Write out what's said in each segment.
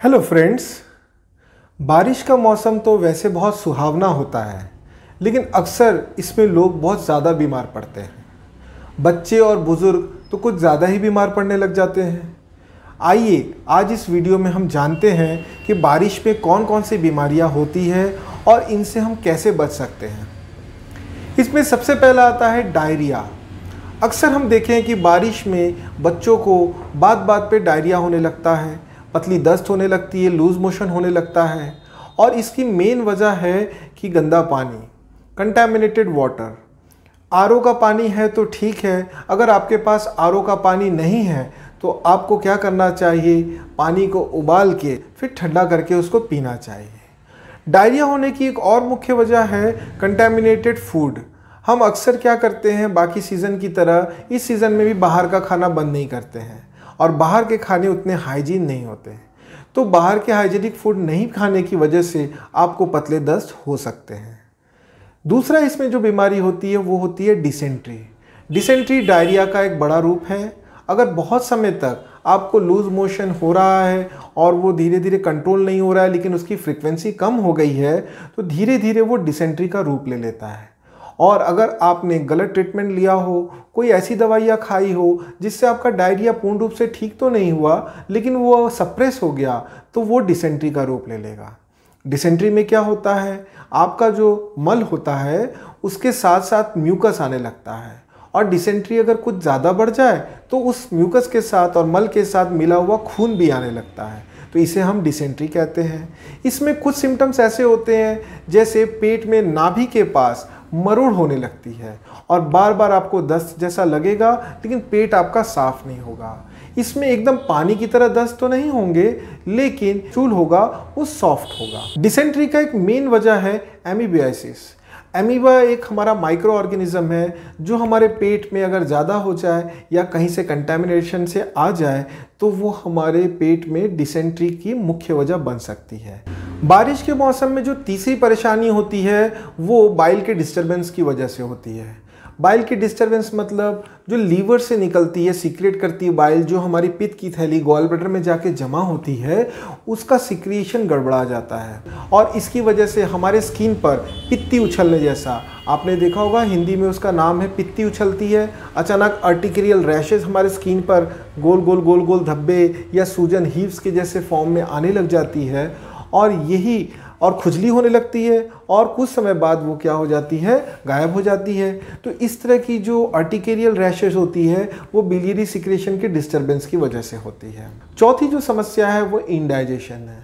Hello friends. बारिश का मौसम तो वैसे बहुत सुहावना होता है, लेकिन अक्सर इसमें लोग बहुत ज़्यादा बीमार पड़ते हैं। बच्चे और बुज़ुर्ग तो कुछ ज़्यादा ही बीमार पड़ने लग जाते हैं। आइए आज इस वीडियो में हम जानते हैं कि बारिश में कौन कौन सी बीमारियां होती है और इनसे हम कैसे बच सकते हैं। इसमें सबसे पहला आता है डायरिया। अक्सर हम देखें कि बारिश में बच्चों को बात बात पे डायरिया होने लगता है, पतली दस्त होने लगती है, लूज़ मोशन होने लगता है। और इसकी मेन वजह है कि गंदा पानी, कंटामिनेटेड वाटर। आरओ का पानी है तो ठीक है, अगर आपके पास आरओ का पानी नहीं है तो आपको क्या करना चाहिए, पानी को उबाल के फिर ठंडा करके उसको पीना चाहिए। डायरिया होने की एक और मुख्य वजह है कंटामिनेटेड फूड। हम अक्सर क्या करते हैं, बाकी सीज़न की तरह इस सीज़न में भी बाहर का खाना बंद नहीं करते हैं और बाहर के खाने उतने हाइजीन नहीं होते हैं। तो बाहर के हाइजीनिक फूड नहीं खाने की वजह से आपको पतले दस्त हो सकते हैं। दूसरा इसमें जो बीमारी होती है वो होती है डिसेंट्री। डिसेंट्री डायरिया का एक बड़ा रूप है। अगर बहुत समय तक आपको लूज मोशन हो रहा है और वो धीरे धीरे कंट्रोल नहीं हो रहा है, लेकिन उसकी फ्रीक्वेंसी कम हो गई है, तो धीरे धीरे वो डिसेंट्री का रूप ले लेता है। और अगर आपने गलत ट्रीटमेंट लिया हो, कोई ऐसी दवाइयाँ खाई हो जिससे आपका डायरिया पूर्ण रूप से ठीक तो नहीं हुआ लेकिन वो सप्रेस हो गया, तो वो डिसेंट्री का रूप ले लेगा। डिसेंट्री में क्या होता है, आपका जो मल होता है उसके साथ साथ म्यूकस आने लगता है। और डिसेंट्री अगर कुछ ज़्यादा बढ़ जाए तो उस म्यूकस के साथ और मल के साथ मिला हुआ खून भी आने लगता है, तो इसे हम डिसेंट्री कहते हैं। इसमें कुछ सिम्टम्स ऐसे होते हैं जैसे पेट में नाभि के पास मरोड़ होने लगती है और बार बार आपको दस्त जैसा लगेगा, लेकिन पेट आपका साफ नहीं होगा। इसमें एकदम पानी की तरह दस्त तो नहीं होंगे, लेकिन चूल होगा वो सॉफ्ट होगा। डिसेंट्री का एक मेन वजह है एमीबियासिस। एमीबा एक हमारा माइक्रो ऑर्गेनिज्म है जो हमारे पेट में अगर ज़्यादा हो जाए या कहीं से कंटेमिनेशन से आ जाए तो वो हमारे पेट में डिसेंट्री की मुख्य वजह बन सकती है। बारिश के मौसम में जो तीसरी परेशानी होती है वो बाइल के डिस्टर्बेंस की वजह से होती है। बाइल की डिस्टर्बेंस मतलब जो लीवर से निकलती है, सीक्रेट करती है बाइल, जो हमारी पित्त की थैली गॉल ब्लैडर में जाके जमा होती है, उसका सिक्रीशन गड़बड़ा जाता है और इसकी वजह से हमारे स्किन पर पित्ती उछलने जैसा, आपने देखा होगा हिंदी में उसका नाम है पित्ती उछलती है। अचानक अर्टिकेरियल रैशेज हमारे स्किन पर गोल गोल गोल गोल धब्बे या सूजन हीव्स के जैसे फॉर्म में आने लग जाती है और खुजली होने लगती है और कुछ समय बाद वो क्या हो जाती है, गायब हो जाती है। तो इस तरह की जो अर्टिकेरियल रैशेज होती है वो बिलियरी सिक्रेशन के डिस्टर्बेंस की वजह से होती है। चौथी जो समस्या है वो इंडाइजेशन है।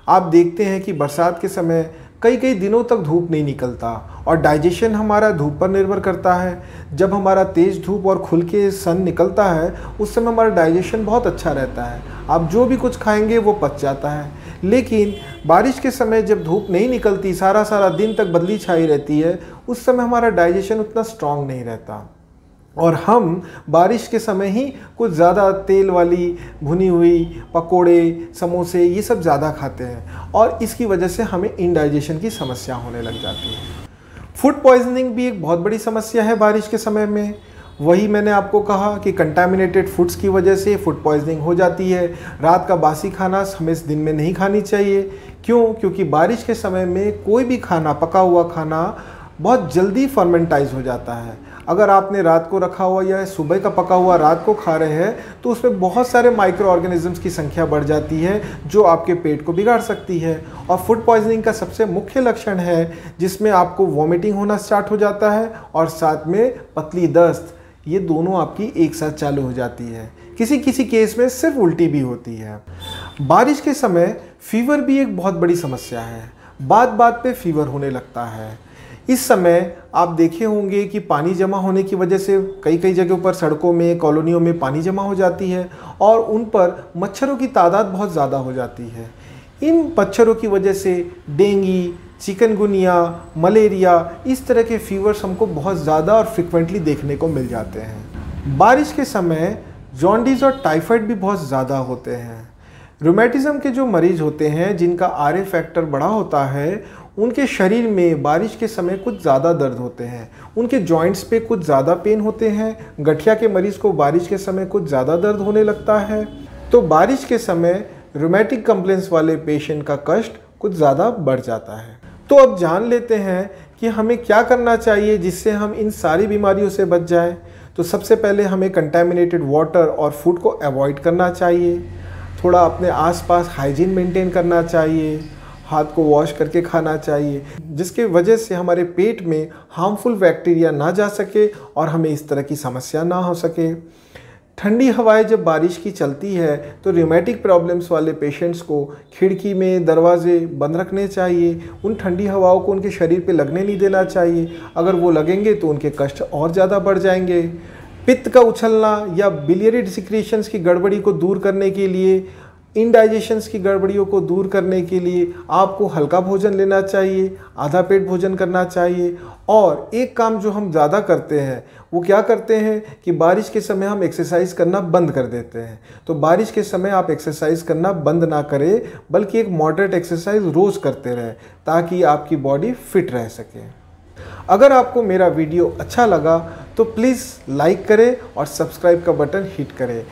आप देखते हैं कि बरसात के समय कई दिनों तक धूप नहीं निकलता और डाइजेशन हमारा धूप पर निर्भर करता है। जब हमारा तेज़ धूप और खुल के सन निकलता है उस समय हमारा डाइजेशन बहुत अच्छा रहता है, आप जो भी कुछ खाएंगे वो पच जाता है। लेकिन बारिश के समय जब धूप नहीं निकलती, सारा दिन तक बदली छाई रहती है, उस समय हमारा डाइजेशन उतना स्ट्रांग नहीं रहता और हम बारिश के समय ही कुछ ज़्यादा तेल वाली भुनी हुई पकोड़े, समोसे ये सब ज़्यादा खाते हैं और इसकी वजह से हमें इंडाइजेशन की समस्या होने लग जाती है। फूड पॉइजनिंग भी एक बहुत बड़ी समस्या है बारिश के समय में। वही मैंने आपको कहा कि कंटामिनेटेड फूड्स की वजह से फूड पॉइजनिंग हो जाती है। रात का बासी खाना हमें दिन में नहीं खानी चाहिए। क्यों? क्योंकि बारिश के समय में कोई भी खाना, पका हुआ खाना बहुत जल्दी फर्मेंटाइज हो जाता है। अगर आपने रात को रखा हुआ या सुबह का पका हुआ रात को खा रहे हैं तो उसमें बहुत सारे माइक्रो ऑर्गेनिजम्स की संख्या बढ़ जाती है जो आपके पेट को बिगाड़ सकती है। और फूड पॉइजनिंग का सबसे मुख्य लक्षण है जिसमें आपको वॉमिटिंग होना स्टार्ट हो जाता है और साथ में पतली दस्त, ये दोनों आपकी एक साथ चालू हो जाती है। किसी किसी केस में सिर्फ उल्टी भी होती है। बारिश के समय फीवर भी एक बहुत बड़ी समस्या है। बात बात पे फीवर होने लगता है। इस समय आप देखे होंगे कि पानी जमा होने की वजह से कई जगहों पर सड़कों में, कॉलोनियों में पानी जमा हो जाती है और उन पर मच्छरों की तादाद बहुत ज़्यादा हो जाती है। इन मच्छरों की वजह से डेंगू, चिकनगुनिया, मलेरिया, इस तरह के फीवर्स हमको बहुत ज़्यादा और फ्रिक्वेंटली देखने को मिल जाते हैं। बारिश के समय जॉन्डिस और टाइफाइड भी बहुत ज़्यादा होते हैं। रूमेटिज्म के जो मरीज होते हैं जिनका आरए फैक्टर बड़ा होता है, उनके शरीर में बारिश के समय कुछ ज़्यादा दर्द होते हैं, उनके जॉइंट्स पे कुछ ज़्यादा पेन होते हैं। गठिया के मरीज़ को बारिश के समय कुछ ज़्यादा दर्द होने लगता है। तो बारिश के समय रूमेटिक कंप्लेंट्स वाले पेशेंट का कष्ट कुछ ज़्यादा बढ़ जाता है। तो अब जान लेते हैं कि हमें क्या करना चाहिए जिससे हम इन सारी बीमारियों से बच जाए। तो सबसे पहले हमें कंटेमिनेटेड वाटर और फूड को अवॉइड करना चाहिए। थोड़ा अपने आसपास हाइजीन मेंटेन करना चाहिए। हाथ को वॉश करके खाना चाहिए, जिसके वजह से हमारे पेट में हार्मफुल बैक्टीरिया ना जा सके और हमें इस तरह की समस्या ना हो सके। ठंडी हवाएं जब बारिश की चलती है तो रूमेटिक प्रॉब्लम्स वाले पेशेंट्स को खिड़की में दरवाजे बंद रखने चाहिए। उन ठंडी हवाओं को उनके शरीर पे लगने नहीं देना चाहिए। अगर वो लगेंगे तो उनके कष्ट और ज़्यादा बढ़ जाएंगे। पित्त का उछलना या बिलियरी सिक्रीशंस की गड़बड़ी को दूर करने के लिए, इनडाइजेशंस की गड़बड़ियों को दूर करने के लिए आपको हल्का भोजन लेना चाहिए, आधा पेट भोजन करना चाहिए। और एक काम जो हम ज़्यादा करते हैं वो क्या करते हैं कि बारिश के समय हम एक्सरसाइज करना बंद कर देते हैं। तो बारिश के समय आप एक्सरसाइज करना बंद ना करें, बल्कि एक मॉडरेट एक्सरसाइज रोज़ करते रहें ताकि आपकी बॉडी फिट रह सके। अगर आपको मेरा वीडियो अच्छा लगा तो प्लीज़ लाइक करें और सब्सक्राइब का बटन हिट करें।